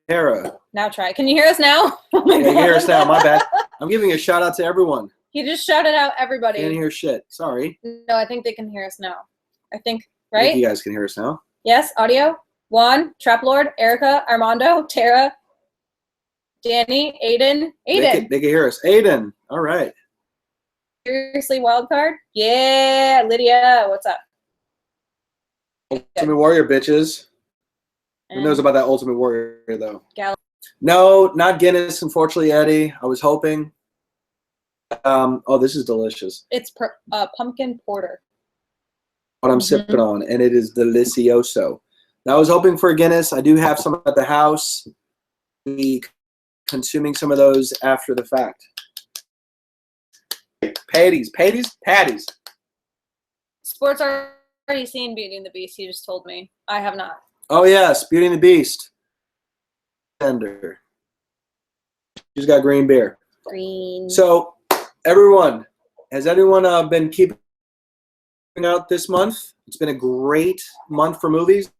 Tara. Now try. Can you hear us now? Oh my God. You can hear us now. My bad. I'm giving a shout out to everyone. He just shouted out everybody. Can't hear shit. Sorry. No, I think they can hear us now. I think, right? I think you guys can hear us now. Yes, audio. Juan, Trap Lord, Erica, Armando, Tara, Danny, Aiden. They can hear us. Aiden. All right. Seriously, wild card? Yeah, Lydia. What's up? Ultimate Warrior, bitches. Who knows about that Ultimate Warrior, though? Gal No, not Guinness, unfortunately, Eddie. I was hoping. Oh, this is delicious. It's pumpkin porter. What I'm sipping on, and it is delicioso. Now, I was hoping for a Guinness. I do have some at the house. Be consuming some of those after the fact. PADDYS. Sports are already seen Beauty and the Beast. He just told me. I have not. Oh yes, Beauty and the Beast. Tender. She's got green beer. Green. So, everyone, has anyone been keeping out this month? It's been a great month for movies.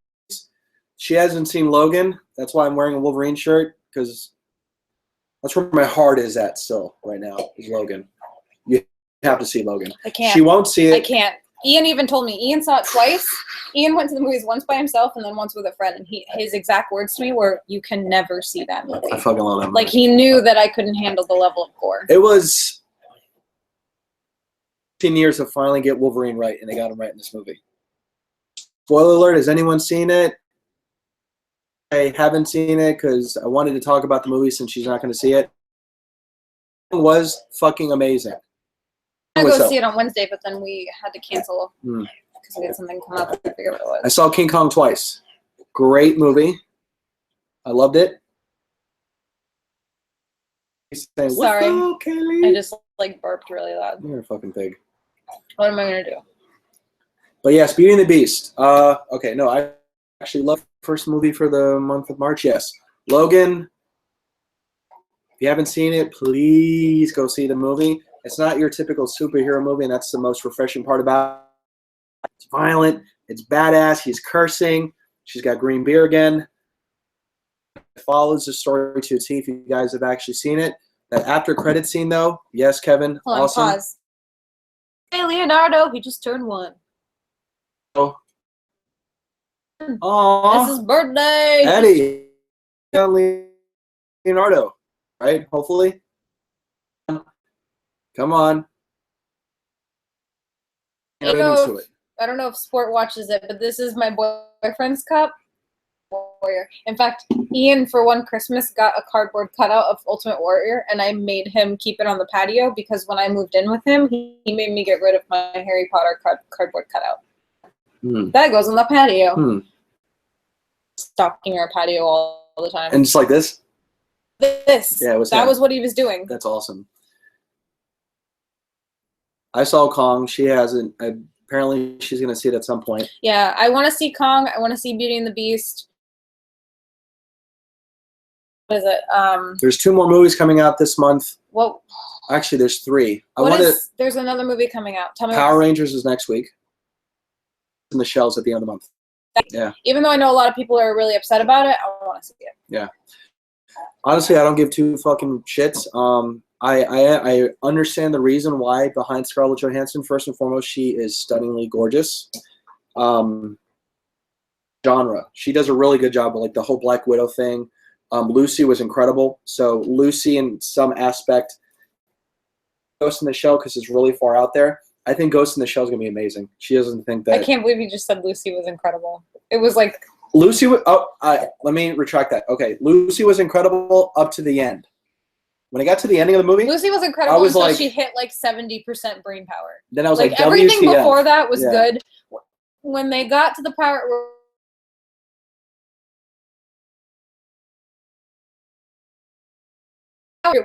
She hasn't seen Logan. That's why I'm wearing a Wolverine shirt, because that's where my heart is at still right now, is Logan. You have to see Logan. I can't. She won't see it. I can't. Ian even told me. Ian saw it twice. Ian went to the movies once by himself and then once with a friend. And his exact words to me were, "You can never see that movie." I fucking love that movie. Like, he knew that I couldn't handle the level of gore. It was 15 years to finally get Wolverine right, and they got him right in this movie. Spoiler alert, has anyone seen it? I haven't seen it because I wanted to talk about the movie since she's not going to see it. It was fucking amazing. I was going to go see it on Wednesday, but then we had to cancel because we had something come up. I forget what it was. I saw King Kong twice. Great movie. I loved it. Saying, sorry, up, Kayleigh? I just like burped really loud. You're a fucking pig. What am I going to do? But yes, Beauty and the Beast. Okay, no, I actually love the first movie for the month of March. Yes, Logan. If you haven't seen it, please go see the movie. It's not your typical superhero movie, and that's the most refreshing part about it. It's violent. It's badass. He's cursing. She's got green beer again. It follows the story to a T if you guys have actually seen it. That after credit scene, though, yes, Kevin, Hold on, awesome. pause. Hey, Leonardo, he just turned 1. Oh. Aww. It's his birthday. Eddie. Leonardo, right? Hopefully. Come on. I don't know if Sport watches it, but this is my boyfriend's cup. Warrior. In fact, Ian for one Christmas got a cardboard cutout of Ultimate Warrior, and I made him keep it on the patio because when I moved in with him, he made me get rid of my Harry Potter cardboard cutout. That goes on the patio. Stalking our patio all the time. And just like this? This. Yeah, that was what he was doing. That's awesome. I saw Kong. She hasn't. Apparently, she's going to see it at some point. Yeah, I want to see Kong. I want to see Beauty and the Beast. What is it? There's 2 more movies coming out this month. Well, actually, there's 3. There's another movie coming out. Tell me. Power Rangers is next week. In the shelves at the end of the month. Yeah. Even though I know a lot of people are really upset about it, I want to see it. Yeah. Honestly, I don't give 2 fucking shits. I understand the reason why behind Scarlett Johansson. First and foremost, she is stunningly gorgeous. Genre. She does a really good job with like the whole Black Widow thing. Lucy was incredible. So Lucy in some aspect, Ghost in the Shell because it's really far out there. I think Ghost in the Shell is going to be amazing. She doesn't think that. I can't believe you just said Lucy was incredible. It was like. Lucy, let me retract that. Okay, Lucy was incredible up to the end. When I got to the ending of the movie, Lucy was incredible until she hit like 70% brain power. Then I was like everything before that was good. When they got to the part where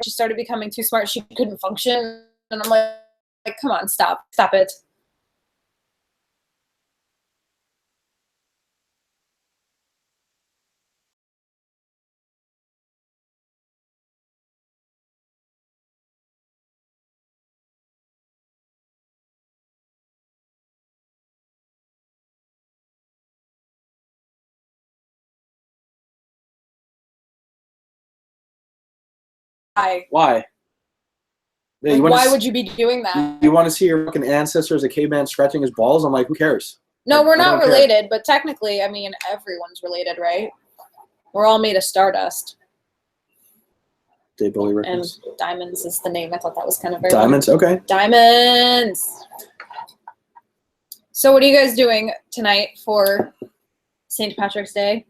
she started becoming too smart, she couldn't function, and I'm like come on, stop it. Why? Yeah, Like, why would you be doing that? You want to see your fucking ancestors, a caveman scratching his balls? I'm like, who cares? No, Like, we're not related, but technically, I mean, everyone's related, right? We're all made of stardust. Dave Bowie reference. And Diamonds is the name. I thought that was kind of very Diamonds, okay. Diamonds. So what are you guys doing tonight for St. Patrick's Day?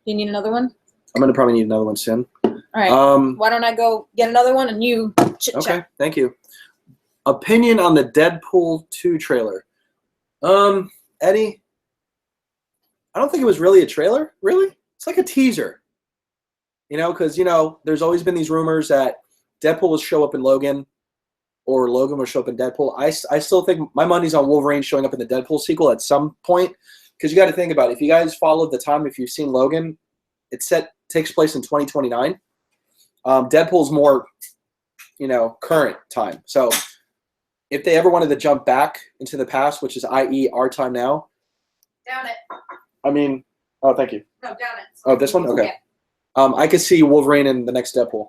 Do you need another one? I'm going to probably need another one soon. All right. Why don't I go get another one and you chit-chat. Okay, thank you. Opinion on the Deadpool 2 trailer. Eddie, I don't think it was really a trailer, really. It's like a teaser. You know, because, you know, there's always been these rumors that Deadpool will show up in Logan or Logan will show up in Deadpool. I still think my money's on Wolverine showing up in the Deadpool sequel at some point, because you got to think about it. If you guys followed the time, if you've seen Logan, takes place in 2029. Deadpool's more, you know, current time. So if they ever wanted to jump back into the past, which is i.e. our time now. Down it. I mean, oh, thank you. No, down it. Oh, this one? Okay. Yeah. I could see Wolverine in the next Deadpool.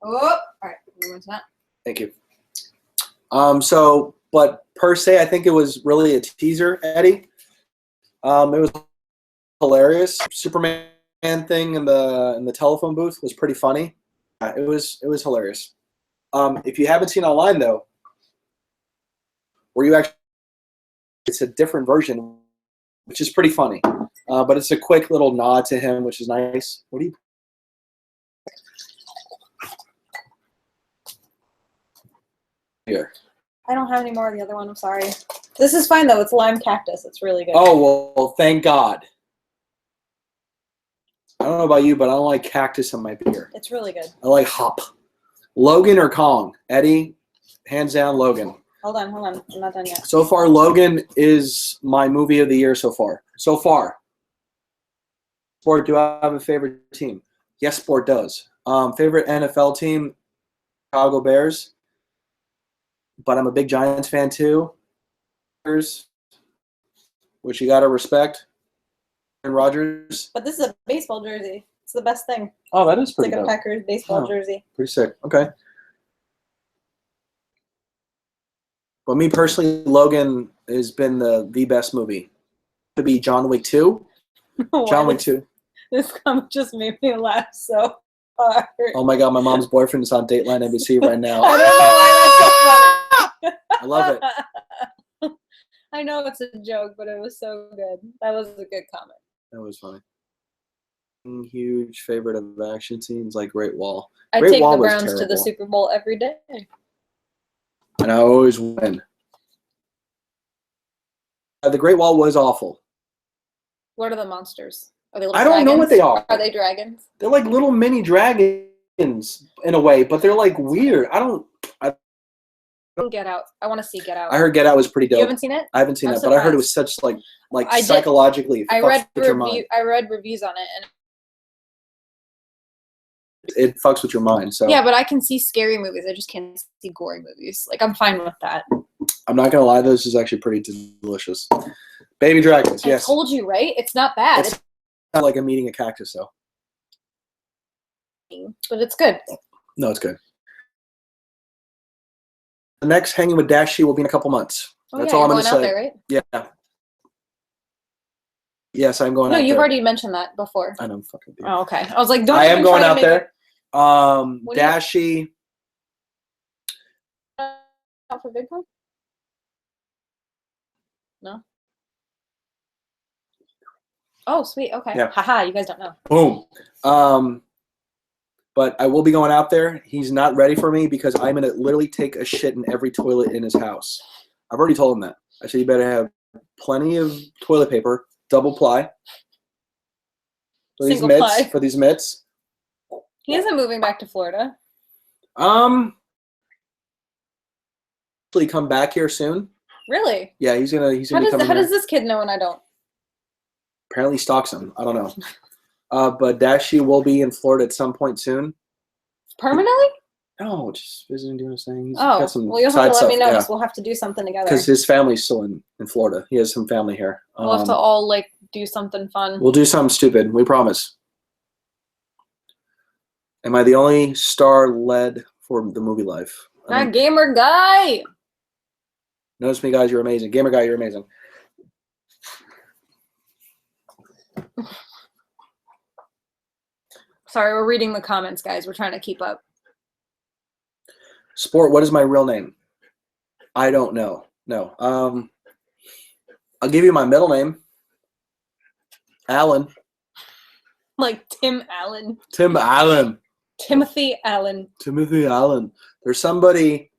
Oh, all right. Move on to that. Thank you. But per se, I think it was really a teaser, Eddie. It was hilarious. Superman thing in the telephone booth was pretty funny. It was hilarious. If you haven't seen online though, where you actually, it's a different version, which is pretty funny. But it's a quick little nod to him, which is nice. What do you? Here. I don't have any more of the other one. I'm sorry. This is fine though. It's lime cactus. It's really good. Oh well, thank God. I don't know about you, but I don't like cactus in my beer. It's really good. I like hop. Logan or Kong? Eddie, hands down, Logan. Hold on. I'm not done yet. So far, Logan is my movie of the year so far. Sport, do I have a favorite team? Yes, Sport does. Favorite NFL team? Chicago Bears. But I'm a big Giants fan too. Which you gotta respect. Aaron Rodgers. But this is a baseball jersey. It's the best thing. Oh, that is It's pretty like dope. a Packers baseball jersey. Pretty sick. Okay. But me personally, Logan has been the best movie. To be John Wick 2. John Wick 2. This comment just made me laugh so hard. Oh my God, my mom's boyfriend is on Dateline NBC right now. I don't know why that's so funny. I love it. I know it's a joke, but it was so good. That was a good comment. That was funny. Huge favorite of action scenes, like Great Wall. I Great take Wall the was Browns to the terrible. Super Bowl every day. And I always win. The Great Wall was awful. What are the monsters? Are they little I don't know what they are. Are they dragons? They're like little mini dragons in a way, but they're like weird. Get Out. I want to see Get Out. I heard Get Out was pretty dope. You haven't seen it? I haven't seen I'm that, but I heard it surprised. was such like psychologically. I read your mind. reviews on it, and It fucks with your mind. So yeah, but I can see scary movies. I just can't see gory movies. Like, I'm fine with that. I'm not gonna lie, this is actually pretty delicious. Baby dragons, yes. I told you, right? It's not bad. It's not like I'm eating a cactus, though. But it's good. No, it's good. The next Hanging with Dashi will be in a couple months. Oh, That's yeah, all I'm you're gonna going say. out there, right? Yeah. Yes, I'm going out No, there. you've already mentioned that before. I know, I'm fucking dude. Oh, okay. I was like, don't I even am going try to out make there. What do you- Dashi. Out for VidCon? No? Oh, sweet. Okay. Yeah. Haha, you guys don't know. Boom. But I will be going out there. He's not ready for me because I'm going to literally take a shit in every toilet in his house. I've already told him that. I said, you better have plenty of toilet paper, double ply. For these Single mitts. ply. For these mitts. He isn't moving back to Florida. Actually come back here soon. Really? Yeah, he's gonna be coming How here. does this kid know and I don't? Apparently stalks him. I don't know. But Dashi will be in Florida at some point soon. Permanently? No, just visiting, doing his thing. He's Oh, got some well, you'll side have to let me stuff, know yeah. because we'll have to do something together. Because his family's still in Florida. He has some family here. We'll have to all, like, do something fun. We'll do something stupid. We promise. Am I the only star led for the movie life? Not gamer guy. Notice me, guys. You're amazing. Gamer guy, you're amazing. Sorry, we're reading the comments, guys. We're trying to keep up. Sport, what is my real name? I don't know. No. I'll give you my middle name. Allen. Like Tim Allen. Tim Allen. Timothy Allen. Timothy Allen. There's somebody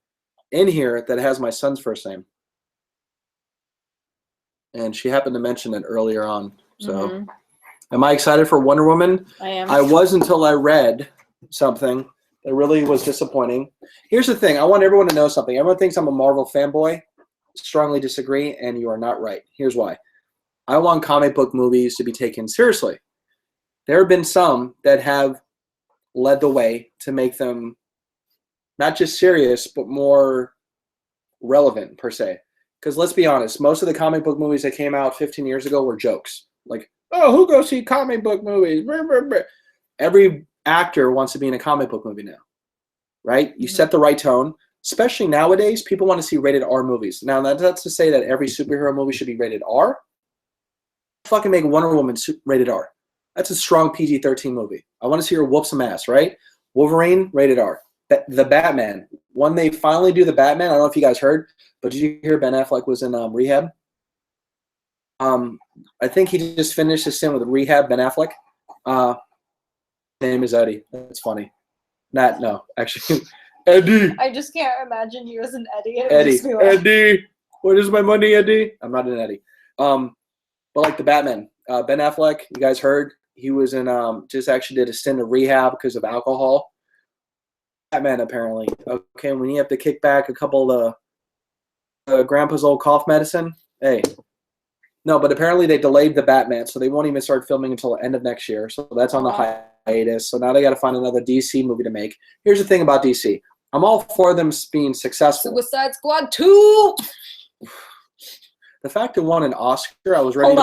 in here that has my son's first name. And she happened to mention it earlier on. So, am I excited for Wonder Woman? I am. I was until I read something that really was disappointing. Here's the thing. I want everyone to know something. Everyone thinks I'm a Marvel fanboy. Strongly disagree, and you are not right. Here's why. I want comic book movies to be taken seriously. There have been some that have led the way to make them not just serious, but more relevant, per se. Because let's be honest, most of the comic book movies that came out 15 years ago were jokes. Like, oh, who goes see comic book movies? Every actor wants to be in a comic book movie now, right? You set the right tone. Especially nowadays, people want to see rated R movies. Now, that's to say that every superhero movie should be rated R. Fucking make Wonder Woman rated R. That's a strong PG-13 movie. I want to see her whoop some ass, right? Wolverine, rated R. The Batman. When they finally do the Batman, I don't know if you guys heard, but did you hear Ben Affleck was in rehab? I think he just finished his stint with rehab, Ben Affleck. Name is Eddie. That's funny. No, actually. Eddie. I just can't imagine you as an Eddie. Eddie. Where's my money, Eddie? I'm not an Eddie. But like the Batman, Ben Affleck, you guys heard, he was in, just actually did a stint of rehab because of alcohol. Batman, apparently. Okay, when you have to kick back a couple of the grandpa's old cough medicine, hey. No, but apparently they delayed the Batman, so they won't even start filming until the end of next year. So that's on the hiatus. So now they got to find another DC movie to make. Here's the thing about DC. I'm all for them being successful. Suicide Squad 2. The fact it won an Oscar, I was ready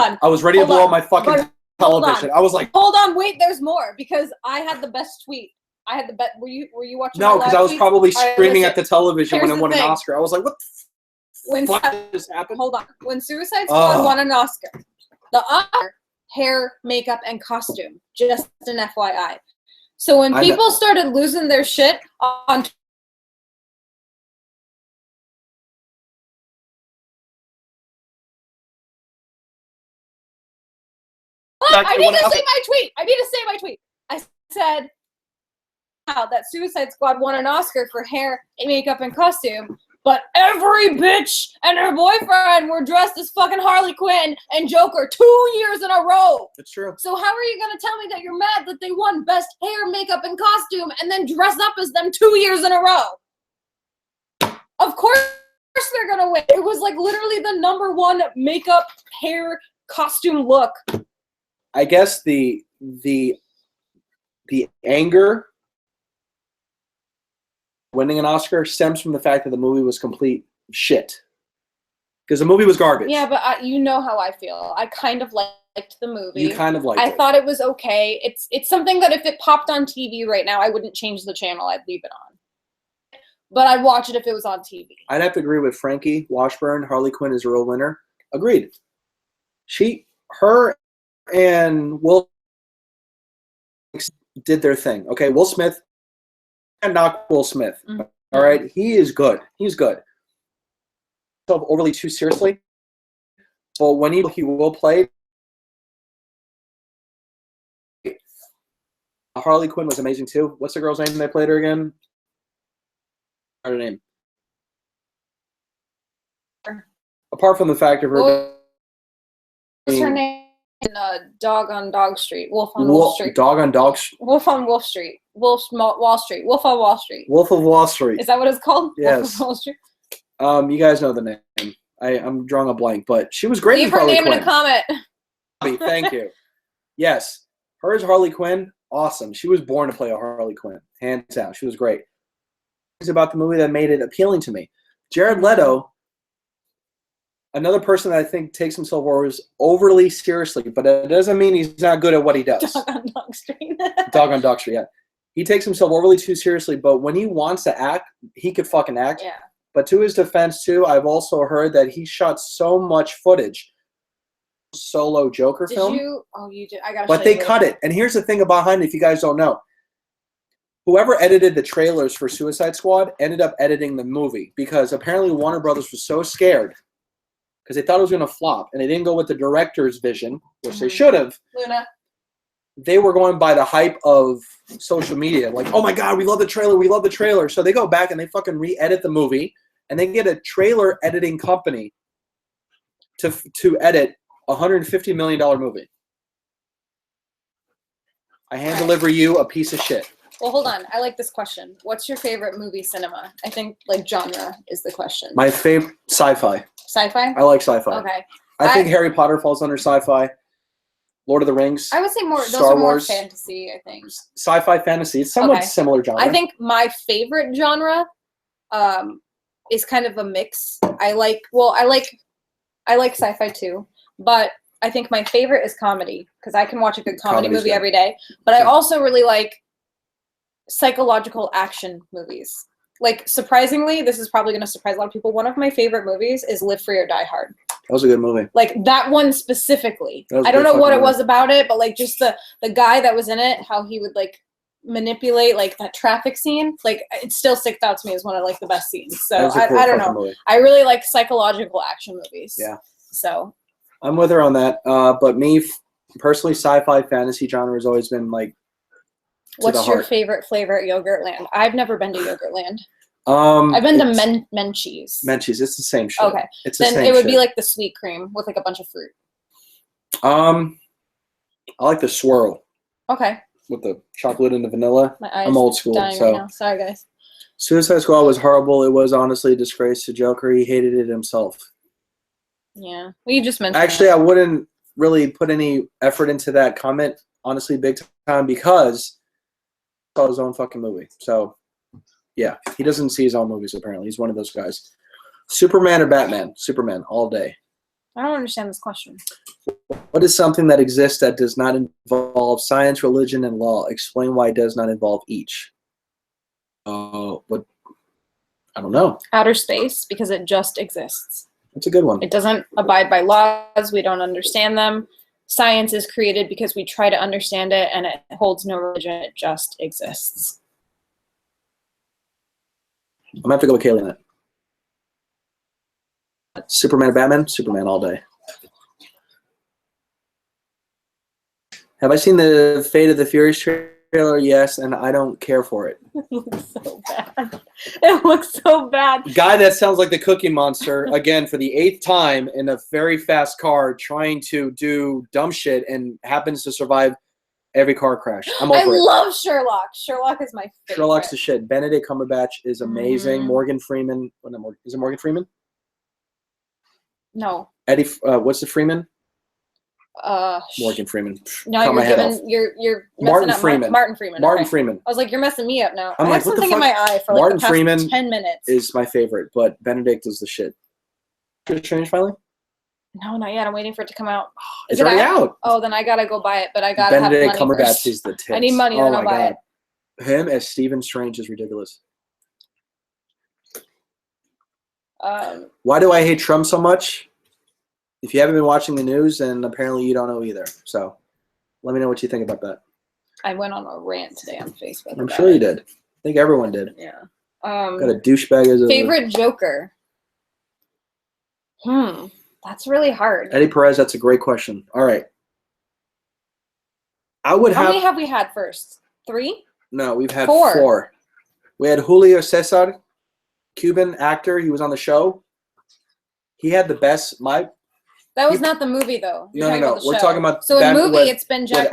to blow up my fucking television. I was like, hold on, wait, there's more, because I had the best tweet. I had the best. Were you watching? No, because I was probably screaming at the television when it won an Oscar. I was like, what the fuck just happened? Hold on. When Suicide Squad won an Oscar, the Oscar, hair, makeup, and costume, just an FYI. So when people started losing their shit on I need to say my tweet. I said that Suicide Squad won an Oscar for hair, makeup, and costume, but every bitch and her boyfriend were dressed as fucking Harley Quinn and Joker 2 years in a row. It's true. So how are you going to tell me that you're mad that they won best hair, makeup, and costume and then dress up as them 2 years in a row? Of course they're going to win. It was like literally the #1 makeup, hair, costume look. I guess the anger winning an Oscar stems from the fact that the movie was complete shit. Because the movie was garbage. Yeah, but you know how I feel. I kind of liked the movie. You kind of liked it. I thought it was okay. It's something that if it popped on TV right now, I wouldn't change the channel. I'd leave it on. But I'd watch it if it was on TV. I'd have to agree with Frankie Washburn. Harley Quinn is a real winner. Agreed. Her and Will did their thing. Okay, Will Smith, and knock Will Smith. All right, he is good. He's good. Overly too seriously, but when he will play, Harley Quinn was amazing too. What's the girl's name they played her again? Her name. Apart from the fact of her. What's her name? In Dog on Dog Street. Wolf on Wall Street. Dog on Dog Street. Wolf on Wall Street. Wall Street. Wolf on Wall Street. Wolf of Wall Street. Is that what it's called? Yes. Wolf of Wall Street. You guys know the name. I'm drawing a blank, but she was great. Leave her name in a comment. Thank you. Yes, her as Harley Quinn, awesome. She was born to play a Harley Quinn, hands down. She was great. It's about the movie that made it appealing to me. Jared Leto, another person that I think takes himself overly seriously, but it doesn't mean he's not good at what he does. Dog on Dog Street. Dog on Dog Street, yeah. he takes himself overly too seriously, but when he wants to act, he could fucking act. Yeah. But to his defense, too, I've also heard that he shot so much footage. Solo Joker film. Did you? Oh, you did. I gotta. But they cut it. And here's the thing behind it, if you guys don't know. Whoever edited the trailers for Suicide Squad ended up editing the movie because apparently Warner Brothers was so scared because they thought it was going to flop and they didn't go with the director's vision, which they should have. Luna. They were going by the hype of social media. Like, oh my God, we love the trailer. We love the trailer. So they go back and they fucking re-edit the movie and they get a trailer editing company to edit a $150 million movie. I hand deliver you a piece of shit. Well, hold on. I like this question. What's your favorite movie cinema? I think like genre is the question. My favorite sci-fi. Sci-fi? I like sci-fi. Okay. I think Harry Potter falls under sci-fi. Lord of the Rings. I would say more. Those Star are more Wars. fantasy. I think. Sci-fi fantasy. It's somewhat similar genre. I think my favorite genre, is kind of a mix. I like sci-fi too, but I think my favorite is comedy because I can watch a good comedy movie every day. But I also really like psychological action movies. Like, surprisingly, this is probably going to surprise a lot of people. One of my favorite movies is Live Free or Die Hard. That was a good movie. Like, that one specifically. I don't know what it was about it, but, like, just the guy that was in it, how he would, like, manipulate, like, that traffic scene. Like, it still sticks out to me as one of, like, the best scenes. So, I don't know. Movie. I really like psychological action movies. Yeah. So. I'm with her on that. But me, personally, sci-fi fantasy genre has always been, like, what's your favorite flavor at Yogurtland? I've never been to Yogurtland. I've been to Menchie's. Menchie's, it's the same shit. Okay. It's the same Then it would be like the sweet cream with like a bunch of fruit. I like the swirl. Okay. With the chocolate and the vanilla. My eyes I'm old school. dying right now. Sorry, guys. Suicide Squad was horrible. It was honestly a disgrace to Joker. He hated it himself. Yeah. Well, you just mentioned Actually, I wouldn't really put any effort into that comment, honestly, big time, because saw his own fucking movie. So, yeah, he doesn't see his own movies, apparently. He's one of those guys. Superman or Batman? Superman, all day. I don't understand this question. What is something that exists that does not involve science, religion, and law? Explain why it does not involve each. What? I don't know. Outer space, because it just exists. That's a good one. It doesn't abide by laws. We don't understand them. Science is created because we try to understand it, and it holds no religion. It just exists. I'm going to have to go with Kayleigh on that. Superman or Batman? Superman all day. Have I seen the Fate of the Furious trailer? Yes, and I don't care for it. It looks so bad. It looks so bad. Guy that sounds like the Cookie Monster, again, for the 8th time in a very fast car trying to do dumb shit and happens to survive every car crash. I'm over it. I love Sherlock. Sherlock is my favorite. Sherlock's the shit. Benedict Cumberbatch is amazing. Morgan Freeman. Is it Morgan Freeman? No. Eddie, what's the Freeman? Morgan Freeman. No, you're Martin up. Freeman. Martin Freeman. Martin okay. Freeman. I was like, you're messing me up now. I'm I like, have what something the in fuck? my eye for like Martin the past Freeman 10 minutes. Is my favorite, but Benedict is the shit. Did it change finally? No, not yet. I'm waiting for it to come out. It's already out. Oh, then I gotta go buy it, but I gotta Benedict have money Cumberbatch first. is the tits. I need money, then I'll buy it. Him as Stephen Strange is ridiculous. Why do I hate Trump so much? If you haven't been watching the news, then apparently you don't know either. So let me know what you think about that. I went on a rant today on Facebook. I'm sure you did. I think everyone did. Yeah. Got a douchebag as a favorite Joker. That's really hard. Eddie Perez, that's a great question. All right. How many have we had first? 3? No, we've had 4. We had Julio Cesar, Cuban actor. He was on the show. He had the best. That was not the movie, though. No. We're talking about. So in movie, it's been Jack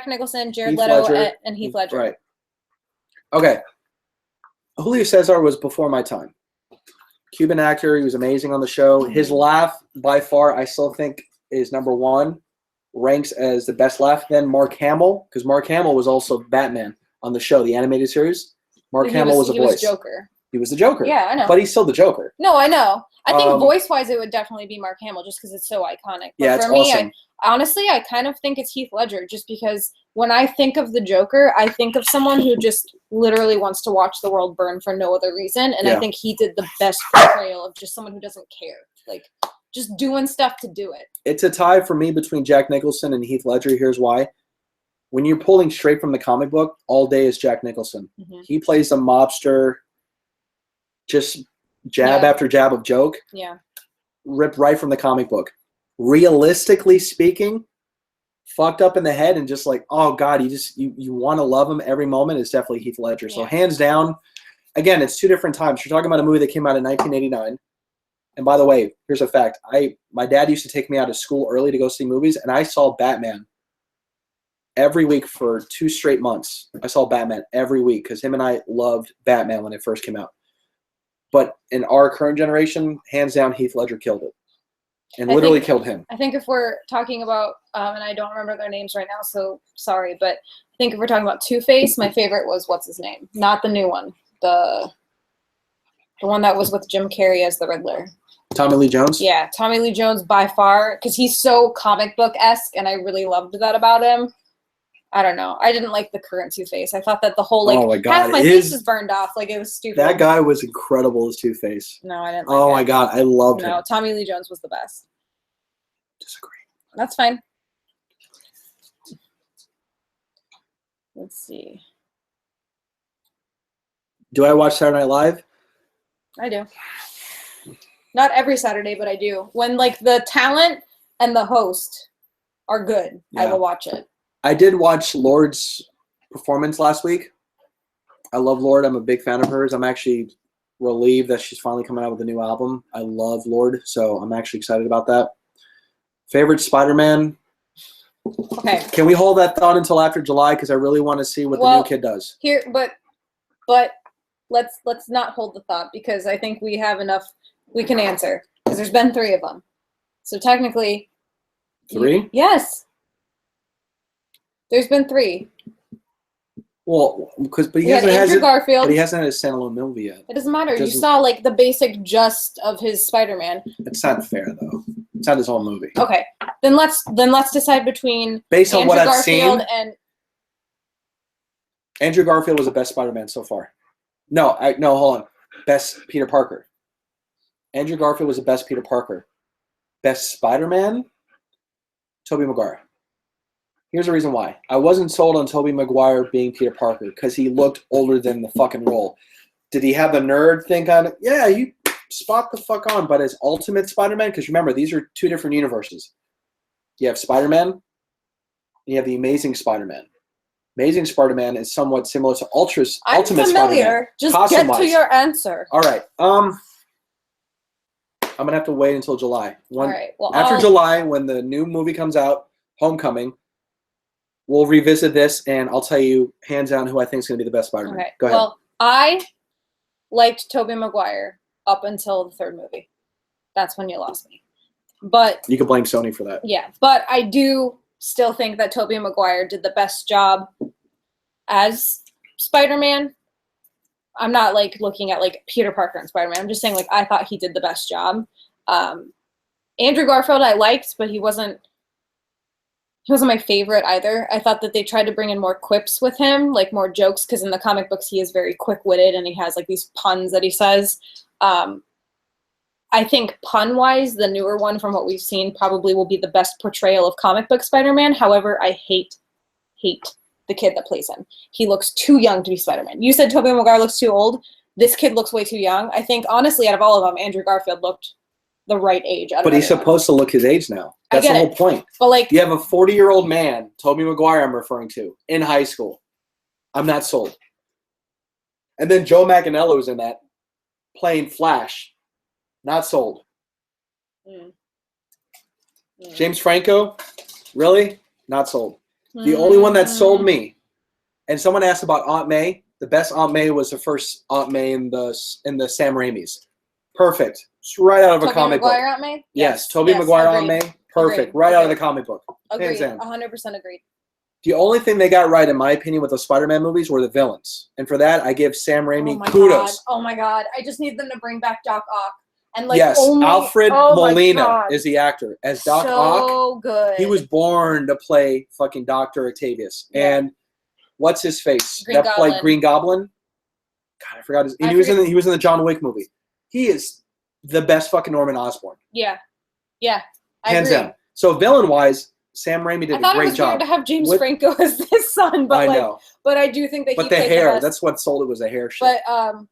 Nicholson, Jared Leto, and Heath Ledger. Right. Okay. Julio Cesar was before my time. Cuban actor. He was amazing on the show. His laugh, by far, I still think is number 1. Ranks as the best laugh. Then Mark Hamill, because Mark Hamill was also Batman on the show, the animated series. Mark Hamill was a voice. He was Joker. He was the Joker. Yeah, I know. But he's still the Joker. No, I know. I think voice-wise, it would definitely be Mark Hamill, just because it's so iconic. But yeah, it's for me, awesome. Honestly, I kind of think it's Heath Ledger, just because when I think of the Joker, I think of someone who just literally wants to watch the world burn for no other reason, and I think he did the best portrayal of just someone who doesn't care, like just doing stuff to do it. It's a tie for me between Jack Nicholson and Heath Ledger. Here's why. When you're pulling straight from the comic book, all day is Jack Nicholson. He plays a mobster, just jab after jab of joke. Yeah. Ripped right from the comic book. Realistically speaking, fucked up in the head and just like, oh God, you want to love him every moment, is definitely Heath Ledger. So hands down, again, it's two different times. You're talking about a movie that came out in 1989. And by the way, here's a fact. My dad used to take me out of school early to go see movies, and I saw Batman every week for 2 straight months. I saw Batman every week because him and I loved Batman when it first came out. But in our current generation, hands down, Heath Ledger killed it. And literally killed him. I think if we're talking about, and I don't remember their names right now, so sorry, but I think if we're talking about Two-Face, my favorite was, what's his name? Not the new one. The one that was with Jim Carrey as the Riddler. Tommy Lee Jones? Yeah, Tommy Lee Jones by far, because he's so comic book-esque, and I really loved that about him. I don't know. I didn't like the current Two-Face. I thought that the whole, like, oh my God, half my face was burned off. Like, it was stupid. That guy was incredible as Two-Face. No, I didn't like Oh my God, I loved him. No, Tommy Lee Jones was the best. Disagree. That's fine. Let's see. Do I watch Saturday Night Live? I do. Not every Saturday, but I do. When, like, the talent and the host are good, I will watch it. I did watch Lord's performance last week. I love Lord. I'm a big fan of hers. I'm actually relieved that she's finally coming out with a new album. I love Lord, so I'm actually excited about that. Favorite Spider-Man? Okay. Can we hold that thought until after July? Because I really want to see what the new kid does. Here, but let's not hold the thought, because I think we have enough we can answer. Because there's been 3 of them. So technically... 3? Yes. There's been 3. Well, but he hasn't had a standalone movie yet. It doesn't matter. You saw like the basic gist of his Spider-Man. It's not fair though. It's not his whole movie. Okay, then let's decide between based on Andrew what I've Garfield seen. And Andrew Garfield was the best Spider-Man so far. No, hold on. Best Peter Parker. Andrew Garfield was the best Peter Parker. Best Spider-Man. Tobey Maguire. Here's the reason why. I wasn't sold on Tobey Maguire being Peter Parker because he looked older than the fucking role. Did he have the nerd thing on it? Yeah, you spot the fuck on. But as Ultimate Spider-Man, because remember, these are 2 different universes. You have Spider-Man, and you have the Amazing Spider-Man. Amazing Spider-Man is somewhat similar to Ultimate Spider-Man. Just get to your answer. All right. I'm going to have to wait until July. All right. Well, after July, when the new movie comes out, Homecoming, we'll revisit this, and I'll tell you hands down who I think is going to be the best Spider-Man. Okay. Go ahead. Well, I liked Tobey Maguire up until the 3rd movie. That's when you lost me. But you can blame Sony for that. Yeah, but I do still think that Tobey Maguire did the best job as Spider-Man. I'm not like looking at like Peter Parker and Spider-Man. I'm just saying like I thought he did the best job. Andrew Garfield I liked, but he wasn't my favorite either. I thought that they tried to bring in more quips with him, like more jokes, because in the comic books he is very quick-witted and he has like these puns that he says. I think pun-wise, the newer one from what we've seen probably will be the best portrayal of comic book Spider-Man. However, I hate the kid that plays him. He looks too young to be Spider-Man. You said Tobey Maguire looks too old. This kid looks way too young. I think, honestly, out of all of them, Andrew Garfield looked the right age. But he's supposed to look his age now. That's the whole point. But like, you have a 40-year-old man, Tobey Maguire I'm referring to, in high school. I'm not sold. And then Joe Manganiello was in that, playing Flash. Not sold. James Franco, really? Not sold. The only one that sold me, and someone asked about Aunt May. The best Aunt May was the first Aunt May in the Sam Raimi's. Perfect. It's right out of a comic book. Tobey Maguire Aunt May? Yes, Tobey Maguire Aunt May. Perfect. Right out of the comic book. Agreed. 100% agreed. The only thing they got right, in my opinion, with the Spider-Man movies were the villains. And for that, I give Sam Raimi kudos. Oh my God. I just need them to bring back Doc Ock. And like yes, Alfred Molina God. is the actor as Doc Ock. So good. He was born to play fucking Dr. Octavius. Yeah. And what's his face? Green that played Goblin. Green Goblin. God, I forgot his. And he was in the John Wick movie. He is the best fucking Norman Osborn. Yeah. Yeah. Hands down. So villain wise, Sam Raimi did a great job. I thought it was weird to have James Franco as his son, but but I do think that but he the played hair, the best. that's what sold it, was the hair shit. But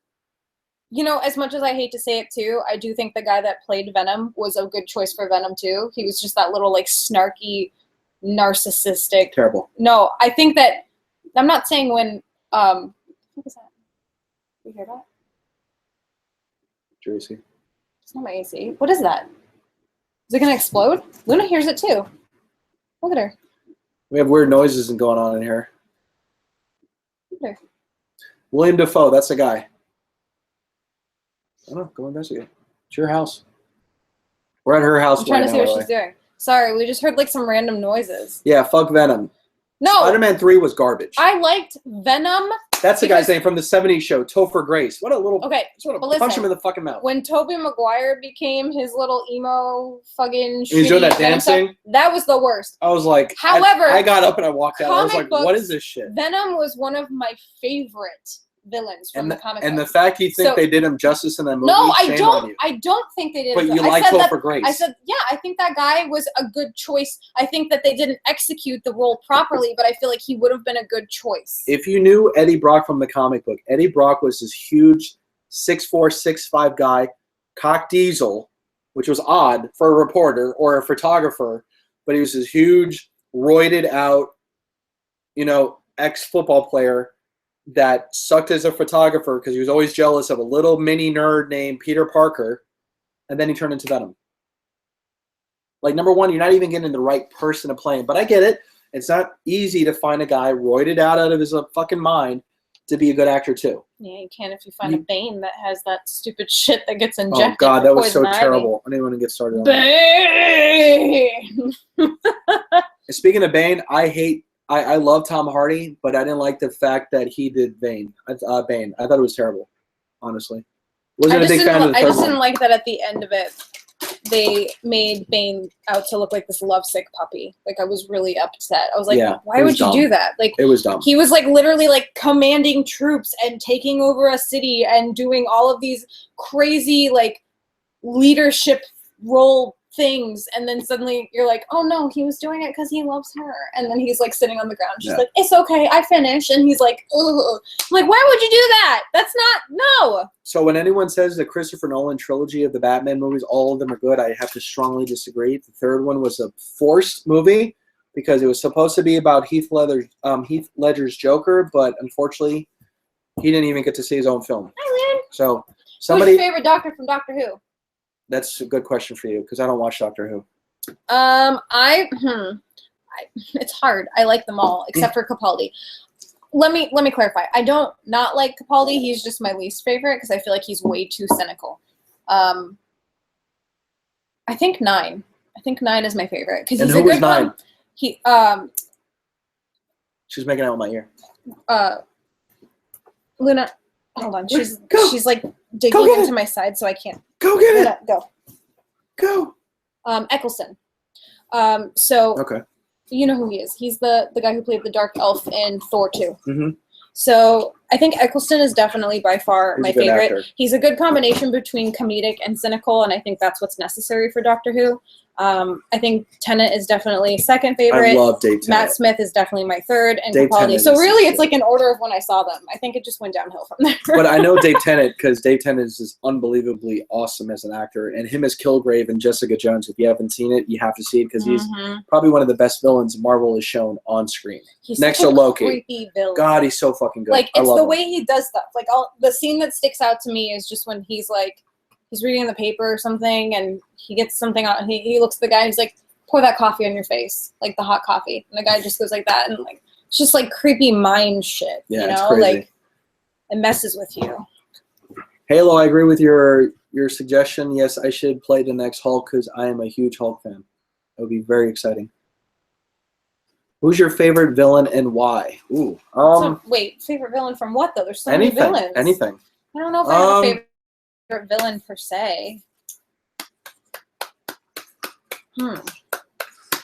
you know, as much as I hate to say it too, I do think the guy that played Venom was a good choice for Venom too. He was just that little like snarky, narcissistic. Terrible. No, I think that I'm not saying when what was that? You hear that? Your AC. It's not my AC. What is that? Is it gonna explode? Luna hears it too. Look at her. We have weird noises going on in here. Look at her. William Dafoe, that's the guy. I don't know. Go investigate. It's your house. We're at her house. I'm trying to see what she's doing. Sorry, we just heard like some random noises. Yeah, fuck Venom. No. Spider-Man 3 was garbage. I liked Venom. That's the guy's name from the '70s show, Topher Grace. What a little. Okay. Just want to punch him in the fucking mouth. When Tobey Maguire became his little emo fucking he's doing that dancing. That was the worst. I was like, however, I got up and I walked out. I was like, what is this shit? Venom was one of my favorite villains from the comic. And the fact you think they did him justice in that movie. No, shame on you. I don't think they did. But you like Topher Grace. I said, yeah, I think that guy was a good choice. I think that they didn't execute the role properly, but I feel like he would have been a good choice. If you knew Eddie Brock from the comic book, Eddie Brock was this huge 6'4", 6'5" guy, cock diesel, which was odd for a reporter or a photographer, but he was this huge, roided out, you know, ex-football player that sucked as a photographer because he was always jealous of a little mini nerd named Peter Parker, and then he turned into Venom. Like, number one, you're not even getting the right person to play him, but I get it. It's not easy to find a guy roided out of his fucking mind to be a good actor too. Yeah, you can if you find a Bane that has that stupid shit that gets injected. Oh God, that was so terrible. I didn't want to get started on Bane! that. Speaking of Bane, I love Tom Hardy, but I didn't like the fact that he did Bane. I thought it was terrible, honestly. Wasn't a big fan of the third one. I just didn't like that at the end of it, they made Bane out to look like this lovesick puppy. Like, I was really upset. I was like, why would you do that? Like, it was dumb. He was like literally like commanding troops and taking over a city and doing all of these crazy like leadership role things, and then suddenly you're like, oh no, he was doing it because he loves her, and then he's like sitting on the ground. She's like, it's okay, I finished, and he's like, ugh. I'm like, why would you do that? That's not no. So when anyone says the Christopher Nolan trilogy of the Batman movies, all of them are good, I have to strongly disagree. The third one was a forced movie because it was supposed to be about Heath Ledger's Joker, but unfortunately, he didn't even get to see his own film. Hi, Lynn. So who's your favorite Doctor from Doctor Who? That's a good question for you because I don't watch Doctor Who. It's hard. I like them all except for Capaldi. Let me clarify. I don't not like Capaldi. He's just my least favorite because I feel like he's way too cynical. I think 9. I think 9 is my favorite because he's a good 9? He She's making out with my ear. Luna, hold on. She's like digging into my side, so I can't. Go get Luna, it. Go. Eccleston. So okay. You know who he is. He's the guy who played the Dark Elf in Thor 2. Mm-hmm. So I think Eccleston is definitely by far my favorite. Actor. He's a good combination between comedic and cynical, and I think that's what's necessary for Doctor Who. I think Tennant is definitely second favorite. I love Dave Tennant. Matt Smith is definitely my third, and Dave Capaldi. So really, it's like an order of when I saw them. I think it just went downhill from there. But I know Dave Tennant because Dave Tennant is just unbelievably awesome as an actor, and him as Kilgrave and Jessica Jones. If you haven't seen it, you have to see it because he's probably one of the best villains Marvel has shown on screen. He's next to Loki. Creepy villain. God, he's so fucking good. Like it's the way he does stuff. Like the scene that sticks out to me is just when he's like, he's reading the paper or something, and he gets something out, and he looks at the guy, and he's like, pour that coffee on your face, like the hot coffee. And the guy just goes like that, and like it's just like creepy mind shit. Yeah, you know, it's crazy. like it messes with you. Halo, I agree with your suggestion. Yes, I should play the next Hulk because I am a huge Hulk fan. It would be very exciting. Who's your favorite villain and why? Ooh. Wait, favorite villain from what though? There's so many villains. Anything. I don't know if I have a favorite villain per se. And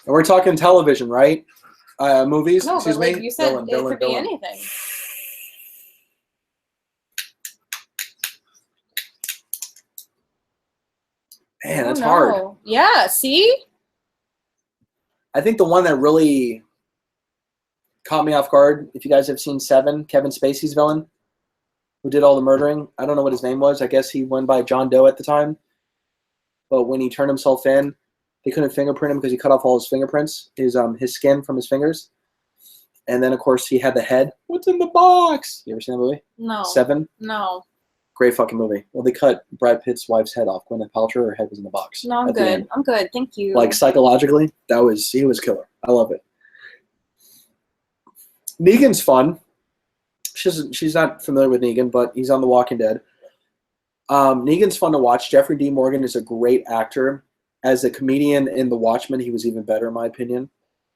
we're talking television, right? Movies. No, Excuse but like me. you said, Villain, it villain, could be villain. anything. Man, that's hard. Yeah, see? I think the one that really caught me off guard, if you guys have seen Seven, Kevin Spacey's villain, who did all the murdering. I don't know what his name was. I guess he went by John Doe at the time. But when he turned himself in, they couldn't fingerprint him because he cut off all his fingerprints, his skin from his fingers. And then, of course, he had the head. What's in the box? You ever seen that movie? No. Seven? No. Great fucking movie. Well, they cut Brad Pitt's wife's head off. Gwyneth Paltrow, her head was in the box. No, I'm good. I'm good. Thank you. Like, psychologically, he was killer. I love it. Negan's fun. She's not familiar with Negan, but he's on The Walking Dead. Negan's fun to watch. Jeffrey D. Morgan is a great actor. As a comedian in The Watchmen, he was even better, in my opinion.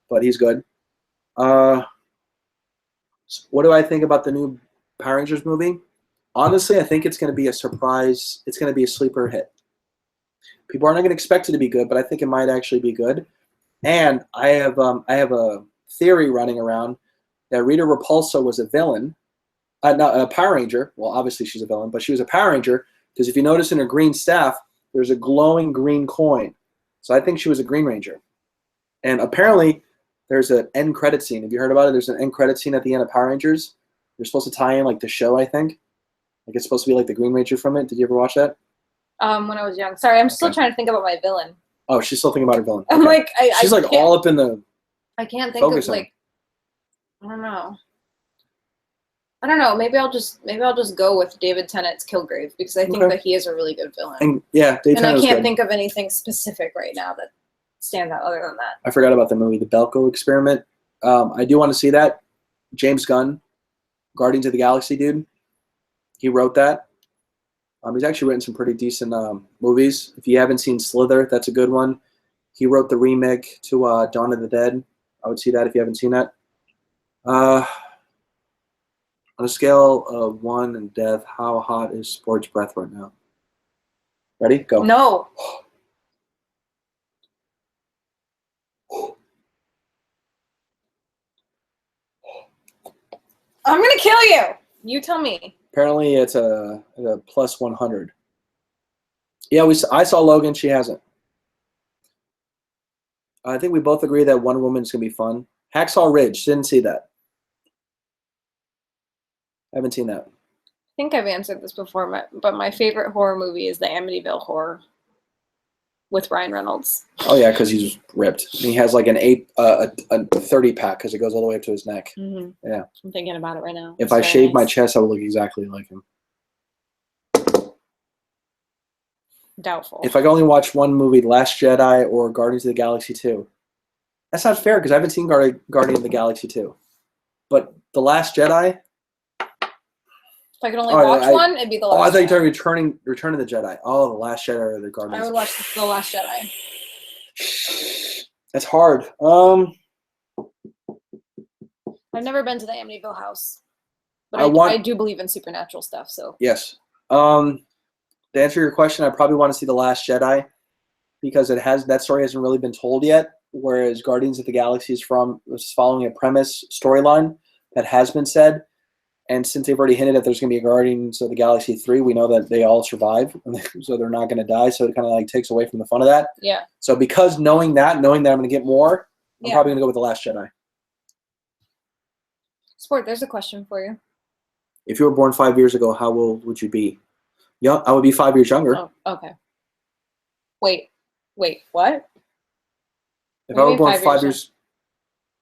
But he's good. What do I think about the new Power Rangers movie? Honestly, I think it's going to be a surprise. It's going to be a sleeper hit. People are not going to expect it to be good, but I think it might actually be good. And I have a theory running around that Rita Repulsa was a villain, not a Power Ranger. Well, obviously she's a villain, but she was a Power Ranger because if you notice in her green staff, there's a glowing green coin. So I think she was a Green Ranger. And apparently there's an end credit scene. Have you heard about it? There's an end credit scene at the end of Power Rangers. They're supposed to tie in like the show, I think. Like it's supposed to be like the Green Ranger from it. Did you ever watch that? When I was young. Sorry, I'm still trying to think about my villain. Oh, she's still thinking about her villain. I'm like, she's like all up in the. I can't think of like. I don't know. Maybe I'll just go with David Tennant's Kilgrave because I think that he is a really good villain. And yeah, David Tennant. And I can't think of anything specific right now that stands out other than that. I forgot about the movie, The Belko Experiment. I do want to see that. James Gunn, Guardians of the Galaxy dude. He wrote that. He's actually written some pretty decent movies. If you haven't seen Slither, that's a good one. He wrote the remake to Dawn of the Dead. I would see that if you haven't seen that. On a scale of 1 and death, how hot is Sport's breath right now? Ready? Go. No. I'm going to kill you. You tell me. Apparently it's a plus 100. Yeah, I saw Logan. She hasn't. I think we both agree that Wonder Woman's going to be fun. Hacksaw Ridge. Didn't see that. Haven't seen that. I think I've answered this before, but my favorite horror movie is the Amityville Horror with Ryan Reynolds. Oh yeah, because he's ripped. He has like a 30 pack because it goes all the way up to his neck. Mm-hmm. Yeah. I'm thinking about it right now. If I shaved my chest, I would look exactly like him. Doubtful. If I could only watch one movie, Last Jedi or Guardians of the Galaxy 2. That's not fair because I haven't seen Guardian of the Galaxy 2. But The Last Jedi. If I could only watch one, it'd be The Last Jedi. Oh, I thought you were talking Return of the Jedi. Oh, The Last Jedi or the Guardians. I would watch The Last Jedi. That's hard. I've never been to the Amityville house. But I do believe in supernatural stuff, so. Yes. To answer your question, I probably want to see The Last Jedi because that story hasn't really been told yet, whereas Guardians of the Galaxy is following a premise storyline that has been said. And since they've already hinted that there's going to be a Guardians of the Galaxy 3, we know that they all survive, so they're not going to die. So it kind of like takes away from the fun of that. Yeah. So because knowing that I'm going to get more, I'm probably going to go with The Last Jedi. Sport, there's a question for you. If you were born 5 years ago, how old would you be? Young. I would be 5 years younger. Oh, okay. Wait, what? If I were born 5 years.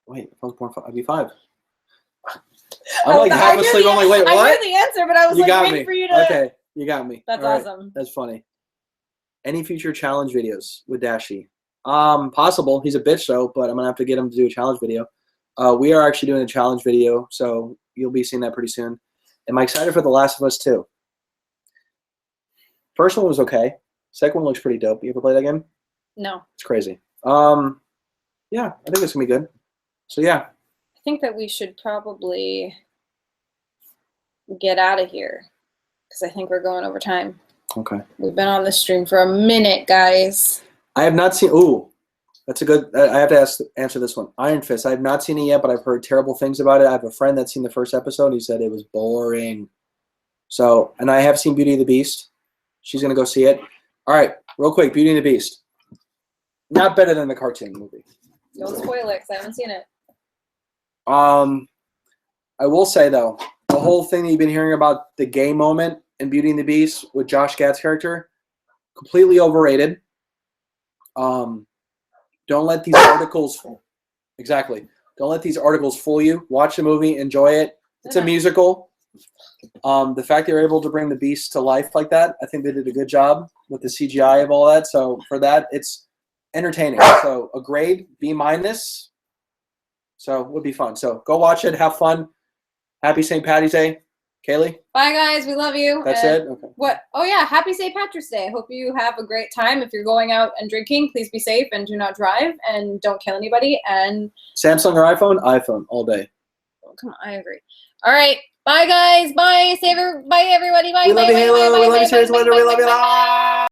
Wait, if I was born 5, I'd be 5. I'm like half asleep. I'm like, wait, what? I knew the answer, but I was waiting for you to. Okay, you got me. That's awesome. That's funny. Any future challenge videos with Dashi? Possible. He's a bitch though, but I'm gonna have to get him to do a challenge video. We are actually doing a challenge video, so you'll be seeing that pretty soon. Am I excited for The Last of Us 2? First one was okay. Second one looks pretty dope. You ever play that game? No. It's crazy. Yeah, I think it's gonna be good. So yeah. I think that we should probably get out of here because I think we're going over time. Okay. We've been on this stream for a minute, guys. I have not seen. Ooh, That's a good. I have to answer this one. Iron Fist. I have not seen it yet, but I've heard terrible things about it. I have a friend that's seen the first episode. He said it was boring. So, and I have seen Beauty and the Beast. She's gonna go see it. All right, real quick. Beauty and the Beast. Not better than the cartoon movie. Don't spoil it, because I haven't seen it. I will say though, the whole thing that you've been hearing about the gay moment in Beauty and the Beast with Josh Gad's character, completely overrated. Don't let these articles Don't let these articles fool you. Watch the movie, enjoy it. It's a musical. The fact they were able to bring the Beast to life like that, I think they did a good job with the CGI of all that. So for that, it's entertaining. So a grade B-. So it would be fun. So go watch it. Have fun. Happy St. Paddy's Day. Kayleigh? Bye, guys. We love you. That's it? Okay. What? Oh, yeah. Happy St. Patrick's Day. Hope you have a great time. If you're going out and drinking, please be safe and do not drive and don't kill anybody. And Samsung or iPhone? iPhone all day. Oh, come on. I agree. All right. Bye, guys. Bye. Bye, everybody. Bye. We love you, Halo. We love you, Series Wonder. We love you.